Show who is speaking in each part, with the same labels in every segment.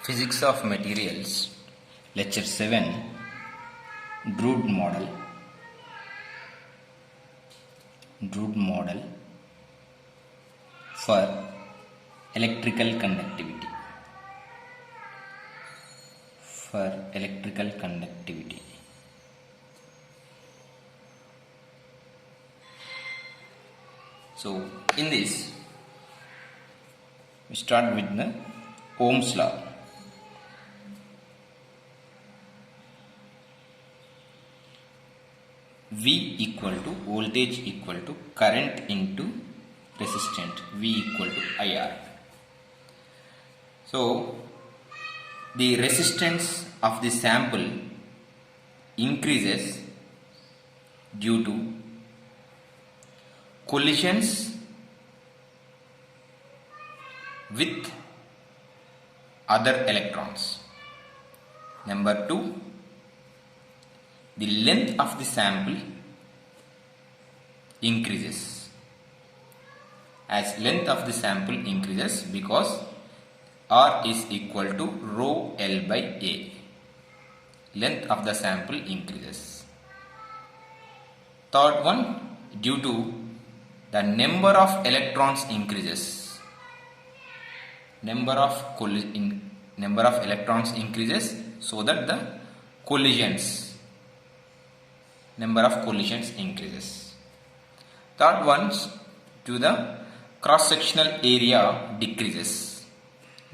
Speaker 1: Physics of Materials, Lecture 7, Drude model for electrical conductivity. So, in this, we start with the Ohm's law. V equal to voltage equal to current into resistance, V equal to IR. So, the resistance of the sample increases due to collisions with other electrons. Number 2, the length of the sample increases. As length of the sample increases, because R is equal to rho L by A. Length of the sample increases. Third one, due to the number of electrons increases. Number of electrons increases, so that the number of collisions increases. Third one, to the cross-sectional area decreases.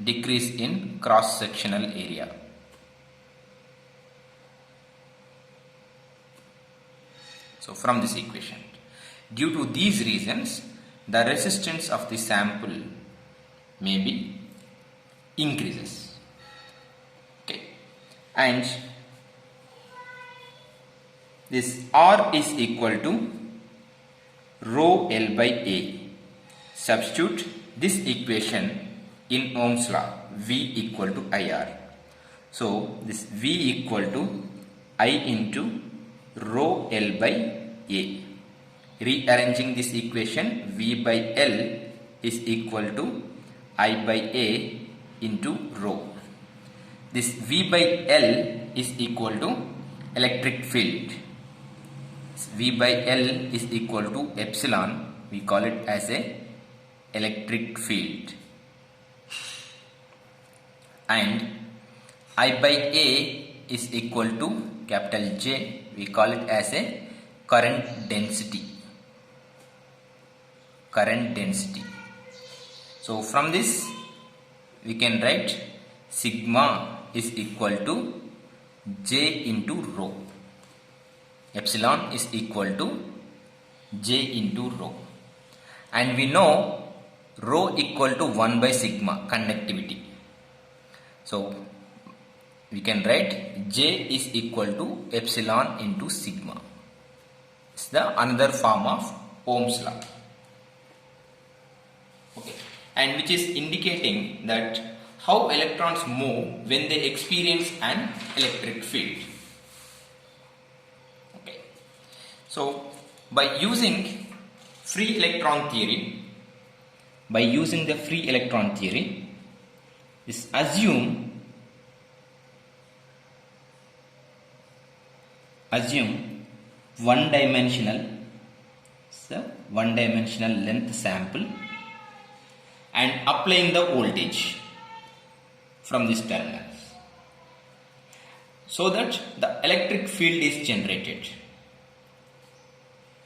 Speaker 1: Decrease in cross-sectional area. So from this equation, due to these reasons, the resistance of the sample may be increases. Okay, and this R is equal to rho L by A. Substitute this equation in Ohm's law, V equal to IR. So this V equal to I into rho L by A. Rearranging this equation, V by L is equal to I by A into rho. This V by L is equal to electric field. V by L is equal to epsilon. We call it as a electric field. And I by A is equal to capital J. We call it as a current density. So from this we can write sigma is equal to J into rho. Epsilon is equal to J into rho. And we know rho equal to 1 by sigma, conductivity. So we can write J is equal to epsilon into sigma. It's the another form of Ohm's law. Okay. And which is indicating that how electrons move when they experience an electric field. Okay. So by using the free electron theory, is assume one-dimensional length sample and applying the voltage from these terminals, so that the electric field is generated.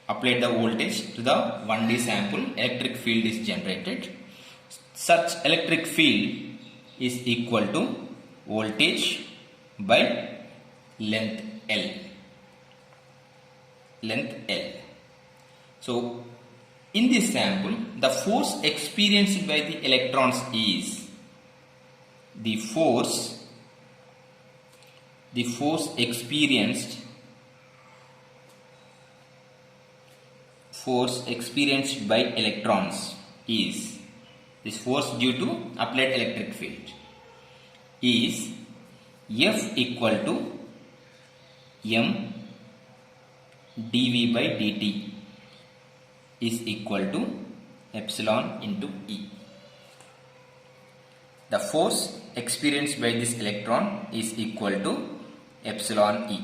Speaker 1: Apply the voltage to the 1D sample, electric field is generated. Such electric field is equal to voltage by length L. So in this sample, the force experienced by the electrons is the force experienced by electrons is this force due to applied electric field is F equal to M dV by dt is equal to epsilon into E. The force experienced by this electron is equal to epsilon e.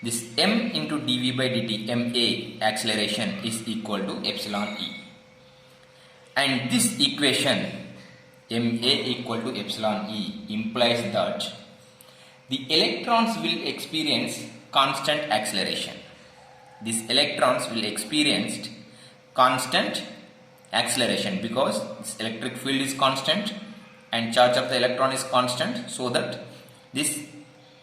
Speaker 1: This m into dv by dt, ma acceleration is equal to epsilon e. And this equation ma equal to epsilon e implies that the electrons will experience constant acceleration. These electrons will experience constant acceleration because this electric field is constant and charge of the electron is constant, so that this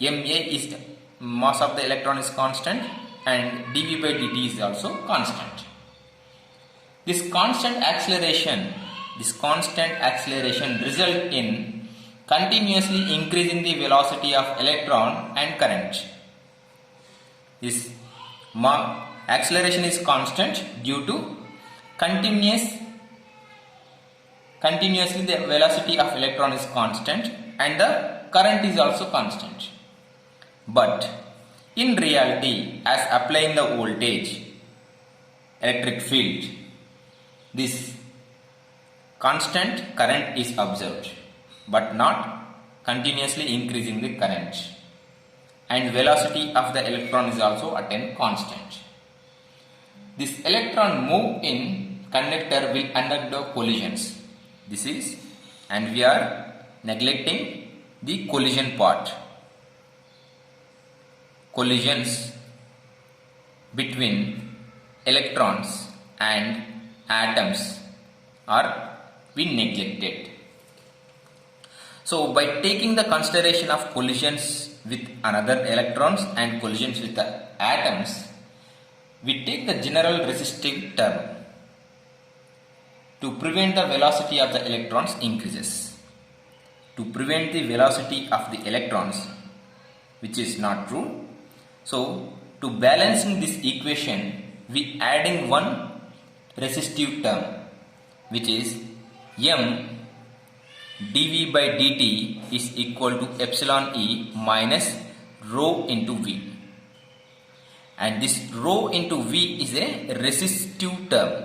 Speaker 1: ma is mass of the electron is constant and dv by dt is also constant. This constant acceleration result in continuously increasing the velocity of electron and current. This acceleration is constant due to continuously the velocity of electron is constant and the current is also constant. But in reality, as applying the voltage, electric field, this constant current is observed, but not continuously increasing the current, and velocity of the electron is also attained constant. This electron move in conductor will undergo collisions. This is, and we are neglecting the collision part. Collisions between electrons and atoms are being neglected. So by taking the consideration of collisions with another electrons and collisions with the atoms, we take the general resistive term to prevent the velocity of the electrons increases. To prevent the velocity of the electrons, which is not true. So to balancing this equation, we adding one resistive term, which is m dv by dt is equal to epsilon e minus rho into v. And this rho into v is a resistive term.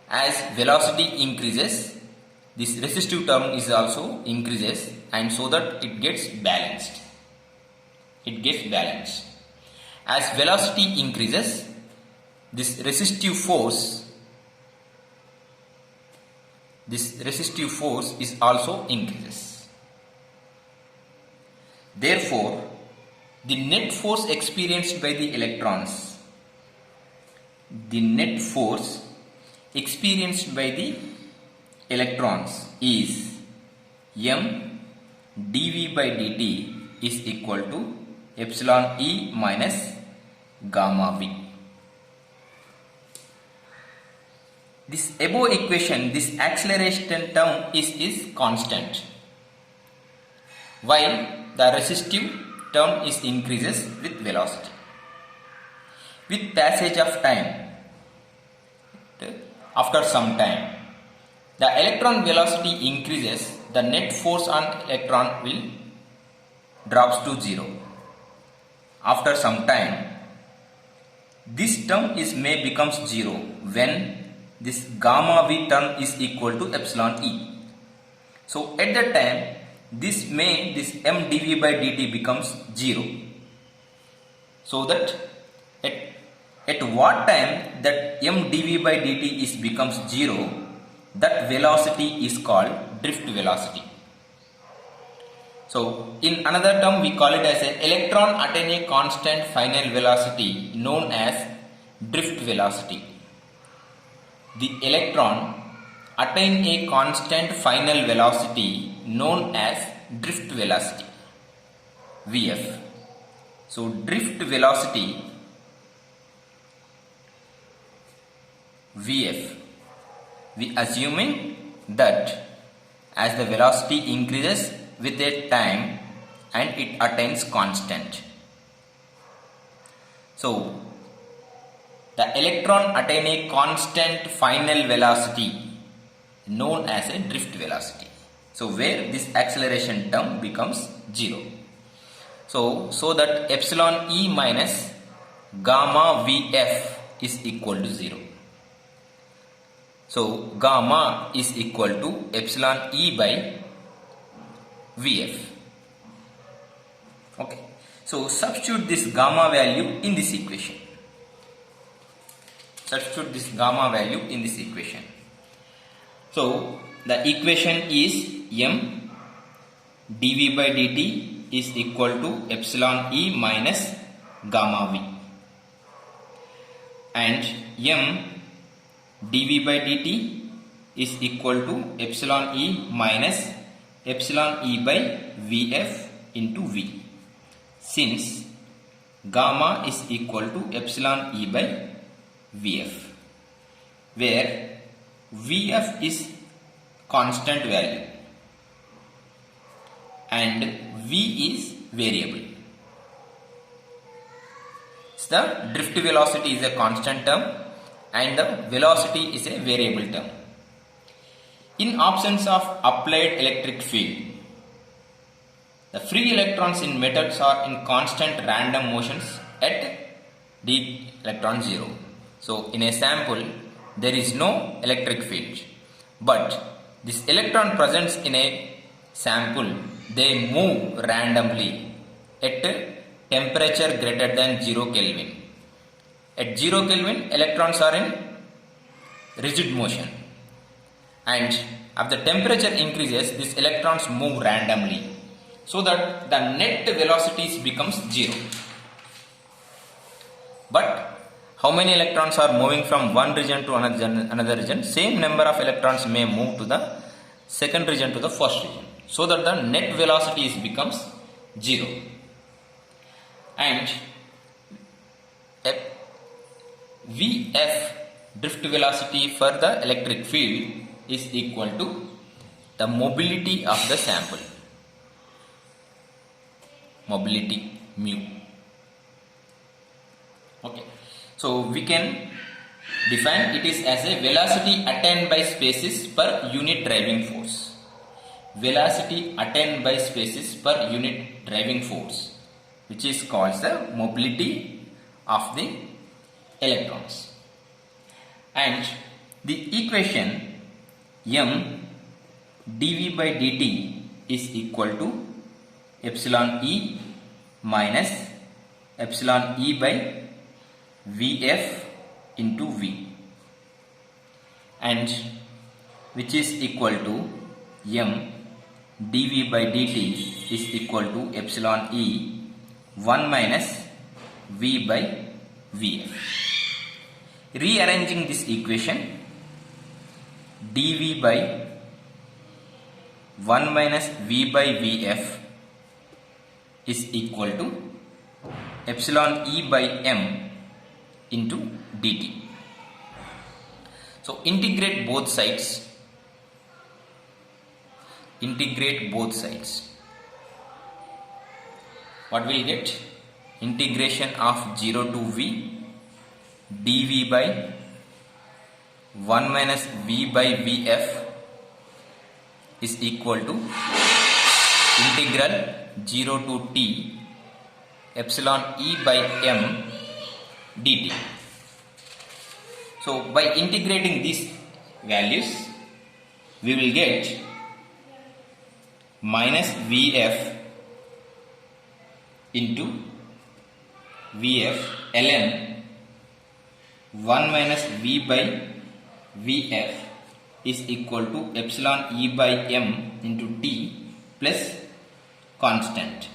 Speaker 1: As velocity increases, this resistive term is also increases, and so that it gets balanced. As velocity increases, this resistive force is also increases. Therefore, the net force experienced by the electrons, is m dv by dt is equal to epsilon e minus gamma v. This above equation, this acceleration term is constant, while the resistive term is increases with velocity. With passage of time, after some time, the electron velocity increases, the net force on electron will drops to 0. After some time, this term may becomes 0 when this gamma v term is equal to epsilon e. So at that time, this m dv by dt becomes 0. So that at what time that m dv by dt becomes 0, that velocity is called drift velocity. So in another term, we call it as an electron attain a constant final velocity known as drift velocity. The electron attain a constant final velocity known as drift velocity, Vf. So drift velocity Vf, we assuming that as the velocity increases with a time and it attains constant. So the electron attain a constant final velocity known as a drift velocity. So where this acceleration term becomes 0. So that epsilon e minus gamma Vf is equal to 0. So gamma is equal to epsilon E by Vf. Okay. So substitute this gamma value in this equation. Substitute this gamma value in this equation. So the equation is m dV by dt is equal to epsilon E minus gamma V, and m dV by dt is equal to epsilon E minus epsilon E by Vf into V, since gamma is equal to epsilon E by Vf, where Vf is constant value and V is variable. So the drift velocity is a constant term and the velocity is a variable term. In absence of applied electric field, the free electrons in metals are in constant random motions at d electron 0. So in a sample there is no electric field, but this electron presents in a sample, they move randomly at temperature greater than 0 Kelvin. At 0 Kelvin, electrons are in rigid motion, and as the temperature increases, these electrons move randomly, so that the net velocities becomes 0. But how many electrons are moving from one region to another region? Same number of electrons may move to the second region to the first region, so that the net velocity becomes 0. And Vf, drift velocity for the electric field, is equal to the mobility of the sample, mobility mu. Okay, so we can define it is as a velocity attained by spaces per unit driving force. Velocity attained by spaces per unit driving force, which is called the mobility of the electrons. And the equation m dV by dt is equal to epsilon E minus epsilon E by Vf into V, and which is equal to m dV by dt is equal to epsilon E 1 minus V by Vf. Rearranging this equation, dV by 1 minus V by Vf is equal to epsilon E by m into dt. So integrate both sides. Integrate both sides. What will get? Integration of 0 to V dV by 1 minus V by Vf is equal to integral 0 to t epsilon E by m dt. So by integrating these values, we will get minus Vf into Vf ln 1 minus V by Vf is equal to epsilon E by m into t plus constant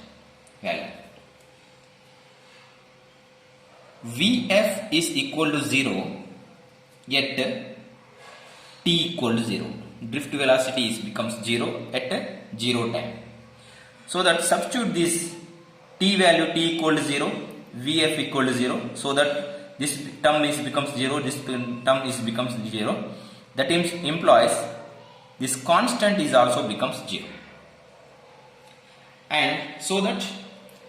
Speaker 1: value. Vf is equal to 0, yet t equal to 0. Drift velocity becomes 0 at 0 time. So that substitute this t value t equal to 0, Vf equal to 0, so that this term becomes 0, this term becomes 0. That implies this constant is also becomes 0. And so that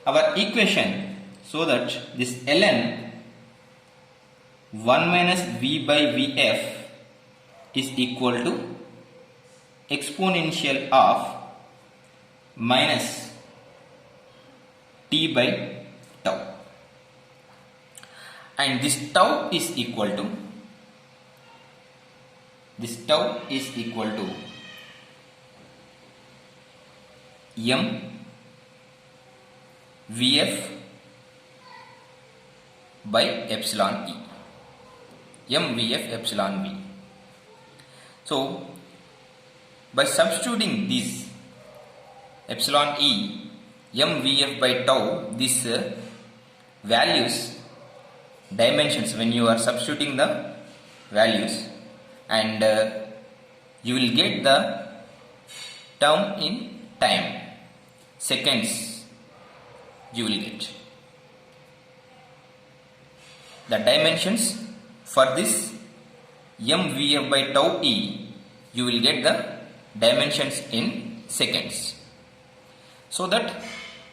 Speaker 1: our equation, so that this ln 1 minus V by Vf is equal to exponential of minus t by tau. And this tau is equal to this tau is equal to m Vf by epsilon E. M Vf epsilon V. So by substituting this epsilon E, m Vf by tau, these values, dimensions, when you are substituting the values, and you will get the term in time, seconds you will get. The dimensions for this m Vf by tau E, you will get the dimensions in seconds. So that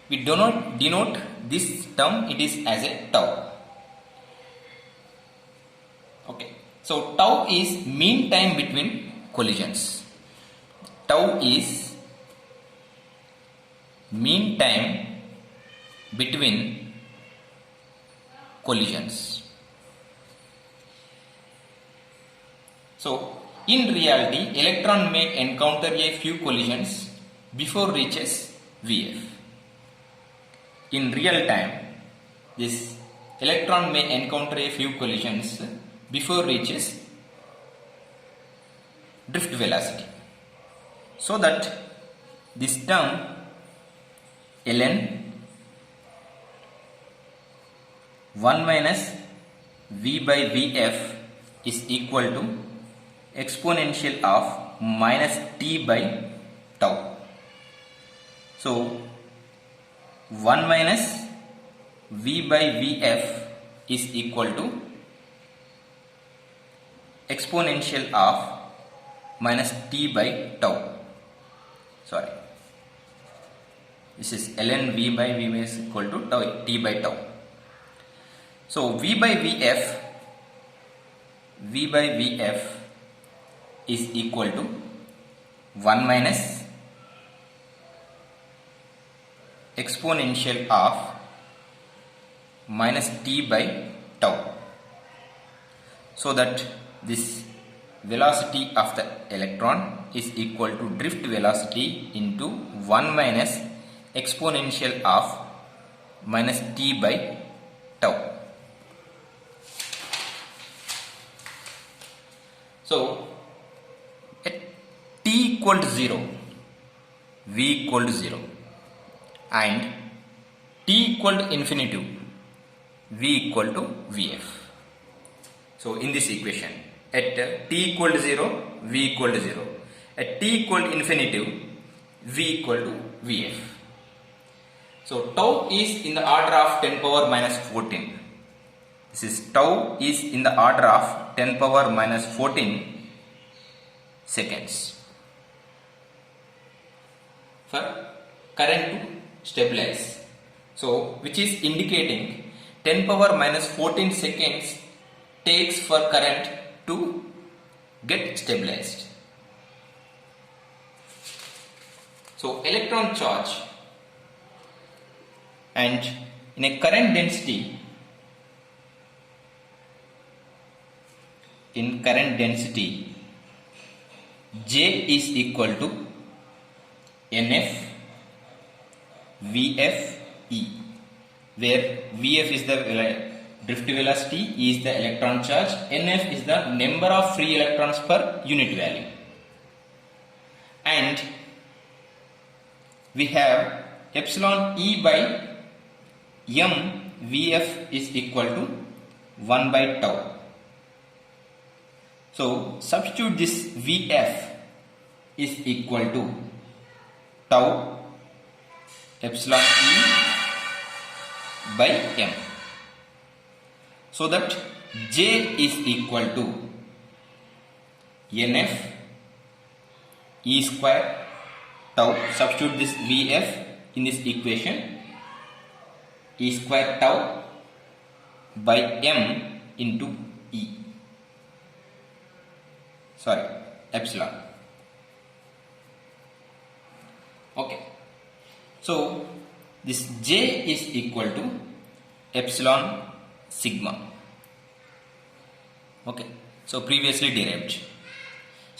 Speaker 1: we do not denote this term, it is as a tau. Okay. So tau is mean time between collisions. Tau is mean time between collisions. So in reality, electron may encounter a few collisions before reaches Vf. In real time, this electron may encounter a few collisions before reaches drift velocity. So that this term ln 1 minus V by Vf is equal to exponential of minus t by tau. So 1 minus V by Vf is equal to exponential of minus t by tau. Sorry, this is ln V by Vf is equal to tau, t by tau. So V by Vf is equal to 1 minus exponential of minus t by tau. So that this velocity of the electron is equal to drift velocity into 1 minus exponential of minus t by tau. So at t equal to 0, V equal to 0, and t equal to infinity, V equal to Vf. So in this equation, at t equal to 0, V equal to 0. At t equal to infinity, V equal to Vf. So tau is in the order of 10 power minus 14. This is tau is in the order of 10 power minus 14 seconds for current to stabilize. So which is indicating 10 power minus 14 seconds takes for current to get stabilized. So electron charge, and in a current density, J is equal to NF Vf E, where Vf is the drift velocity, E is the electron charge, NF is the number of free electrons per unit value, and we have epsilon E by m Vf is equal to 1 by tau. So substitute this Vf is equal to tau epsilon E by m. So that J is equal to NF E square tau. Substitute this Vf in this equation, E square tau by m into E. Sorry, epsilon. Okay. So this J is equal to epsilon sigma. Okay. So previously derived.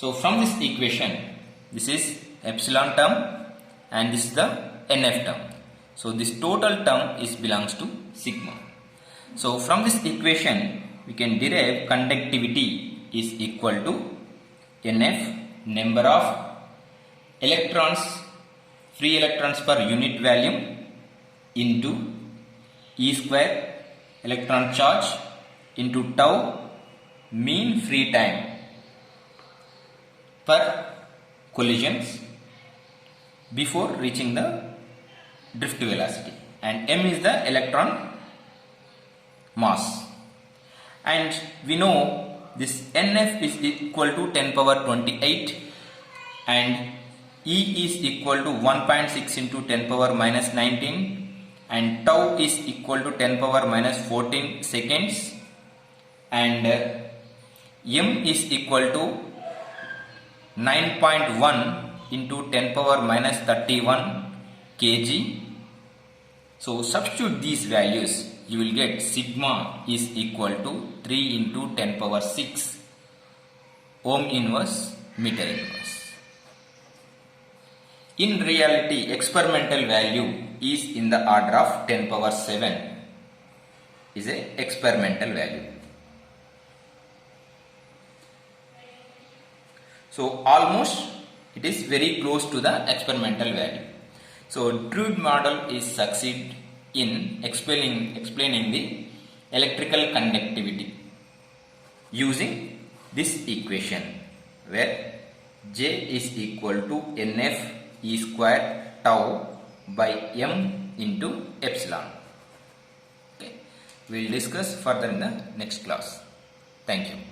Speaker 1: So from this equation, this is epsilon term and this is the NF term. So this total term is belongs to sigma. So from this equation, we can derive conductivity is equal to NF, number of electrons, free electrons per unit volume, into E square electron charge into tau, mean free time per collisions before reaching the drift velocity, and m is the electron mass. And we know this NF is equal to 10 power 28 and E is equal to 1.6 into 10 power minus 19 and tau is equal to 10 power minus 14 seconds and m is equal to 9.1 into 10 power minus 31 kg. So substitute these values, you will get sigma is equal to 3 into 10 power 6 ohm inverse meter inverse. In reality, experimental value is in the order of 10 power 7 is a experimental value. So almost it is very close to the experimental value. So Drude model is succeed in explaining the electrical conductivity using this equation where J is equal to NF E square tau by m into epsilon. Okay, we will discuss further in the next class. Thank you.